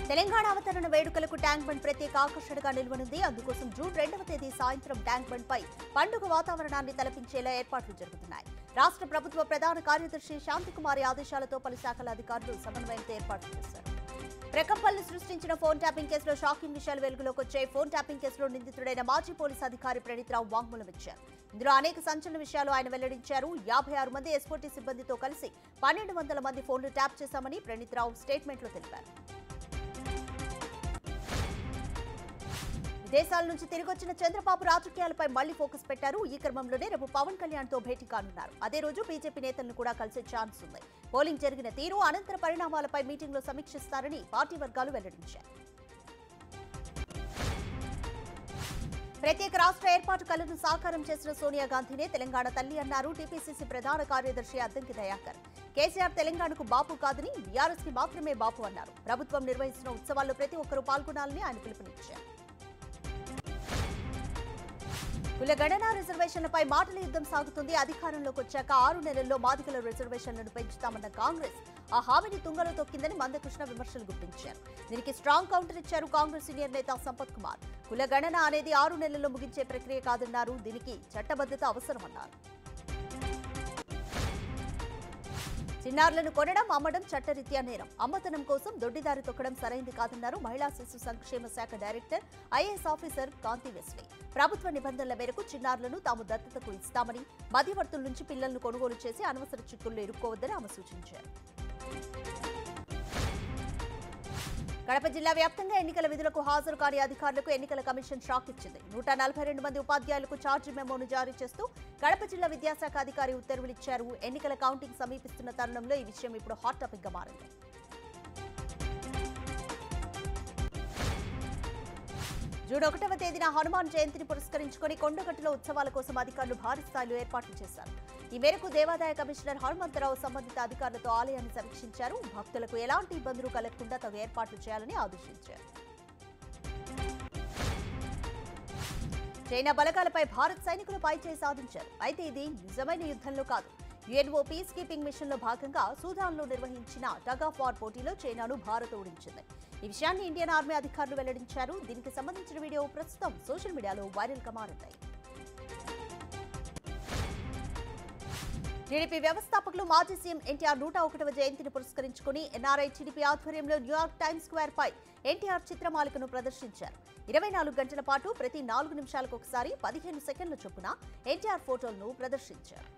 తెలంగాణ అవతరణ వేడుకలకు tank bund ప్రత్యేక ఆకర్షణగా నిలవనుంది. అందుకోసం జూన్ 2వ తేదీ సాయంత్రం ట్యాంక్ బండ్ పై పండుగ వాతావరణాన్ని తలపించేలా ఏర్పాట్లు జరుగుతున్నాయి. రాష్ట్ర ప్రభుత్వ ప్రధాన కార్యదర్శి శాంతికుమారి ఆదేశాలతో పలు శాఖల అధికారులు సమన్వయంతో ఏర్పాట్లు చేశారు. ప్రకంపనలు సృష్టించిన ఫోన్ ట్యాపింగ్ కేసులో షాకింగ్ విషయాలు వెలుగులోకి వచ్చాయి. ఫోన్ ట్యాపింగ్ కేసులో నిందితుడైన మాజీ పోలీసు అధికారి ప్రణీత్ రావు వాంగ్మూలం ఇచ్చారు. ఇందులో అనేక సంచలన విషయాలు ఆయన వెల్లడించారు. 56 మంది ఎస్పోటీ సిబ్బందితో కలిసి 1200 మంది ఫోన్లు ట్యాప్ చేశామని ప్రణీత్ రావు స్టేట్మెంట్లో తెలిపారు. విదేశాల నుంచి తిరిగొచ్చిన చంద్రబాబు రాజకీయాలపై మళ్లీ ఫోకస్ పెట్టారు. ఈ క్రమంలోనే రేపు పవన్ కళ్యాణ్ తో భేటీ కానున్నారు. అదే రోజు బీజేపీ నేతలను కూడా కలిసే ఛాన్స్ ఉంది. పోలింగ్ జరిగిన తీరు, అనంతర పరిణామాలపై మీటింగ్ లో సమీక్షిస్తారని పార్టీ వర్గాలు వెల్లడించాయి. ప్రత్యేక రాష్ట్ర ఏర్పాటు కలను సాకారం చేసిన సోనియా గాంధీనే తెలంగాణ తల్లి అన్నారు టీపీసీసీ ప్రధాన కార్యదర్శి అద్దంకి దయాకర్. కేసీఆర్ తెలంగాణకు బాపు కాదని బీఆర్ఎస్ కి మాత్రమే బాపు అన్నారు. ప్రభుత్వం నిర్వహిస్తున్న ఉత్సవాల్లో ప్రతి ఒక్కరూ పాల్గొనాలని ఆయన పిలుపునిచ్చారు. కులగణన రిజర్వేషన్లపై మాటల యుద్ధం సాగుతుంది. అధికారంలోకి వచ్చాక 6 నెలల్లో మాదిగల రిజర్వేషన్లను పెంచుతామన్న కాంగ్రెస్ ఆ హామీని తుంగలో తొక్కిందని మందకృష్ణ విమర్శలు గుప్పించారు. దీనికి స్ట్రాంగ్ కౌంటర్ ఇచ్చారు కాంగ్రెస్ సీనియర్ నేత సంపత్ కుమార్. కులగణన అనేది 6 నెలల్లో ముగించే ప్రక్రియ కాదన్నారు. దీనికి చట్టబద్ధత అవసరమన్నారు. చిన్నారులను కొనడం, అమ్మడం చట్టరీత్యా నేరం. అమ్మతనం కోసం దొడ్డిదారి తొక్కడం సరైంది కాదన్నారు మహిళా శిశు సంక్షేమ శాఖ డైరెక్టర్ ఐఏఎస్ ఆఫీసర్ కాంతి వెస్లీ. ప్రభుత్వ నిబంధనల మేరకు చిన్నారులను తాము దత్తతకు ఇస్తామని, మధ్యవర్తుల నుంచి పిల్లలను కొనుగోలు చేసి అనవసర చిక్కుల్లో ఇరుక్కోవద్దని ఆమె సూచించారు. కడప జిల్లా వ్యాప్తంగా ఎన్నికల విధులకు హాజరు కాని అధికారులకు ఎన్నికల కమిషన్ షాక్ ఇచ్చింది. 142 మంది ఉపాధ్యాయులకు ఛార్జ్ మెమోను జారీ చేస్తూ కడప జిల్లా విద్యాశాఖ అధికారి ఉత్తర్వులిచ్చారు. ఎన్నికల కౌంటింగ్ సమీపిస్తున్న తరుణంలో ఈ విషయం ఇప్పుడు హాట్ టాపిక్ గా మారింది. జూన్ 1వ తేదీన హనుమాన్ జయంతిని పురస్కరించుకుని కొండగట్టులో ఉత్సవాల కోసం అధికారులు భారీ స్థాయిలో ఏర్పాట్లు చేశారు. ఈ మేరకు దేవాదాయ కమిషనర్ హనుమంతరావు సంబంధిత అధికారులతో ఆలయాన్ని సమీక్షించారు. భక్తులకు ఎలాంటి ఇబ్బందులు కలగకుండా తగు ఏర్పాట్లు చేయాలని ఆదేశించారు. చైనా బలగాలపై భారత్ సైనికులు పైచేయి సాధించారు. అయితే ఇది నిజమైన యుద్ధంలో కాదు. యుఎన్ఓ పీస్ కీపింగ్ మిషన్ లో భాగంగా సూడాన్లో నిర్వహించిన టగ్ ఆఫ్ వార్ పోటీలో చైనాను భారత్ ఓడించింది. ఈ విషయాన్ని ఇండియన్ ఆర్మీ అధికారులు వెల్లడించారు. దీనికి సంబంధించిన వీడియో ప్రస్తుతం సోషల్ మీడియాలో వైరల్ గా మారింది. టీడీపీ వ్యవస్థాపకులు మాజీ సీఎం ఎన్టీఆర్ 101వ జయంతిని పురస్కరించుకుని ఎన్ఆర్ఐ టీడీపీ ఆధ్వర్యంలో New York times square pi NTR చిత్రమాలికను ప్రదర్శించారు. 24 గంటల పాటు ప్రతి 4 నిమిషాలకు ఒకసారి 15 సెకండ్ల చొప్పున ఎన్టీఆర్ ఫోటోలను ప్రదర్శించారు.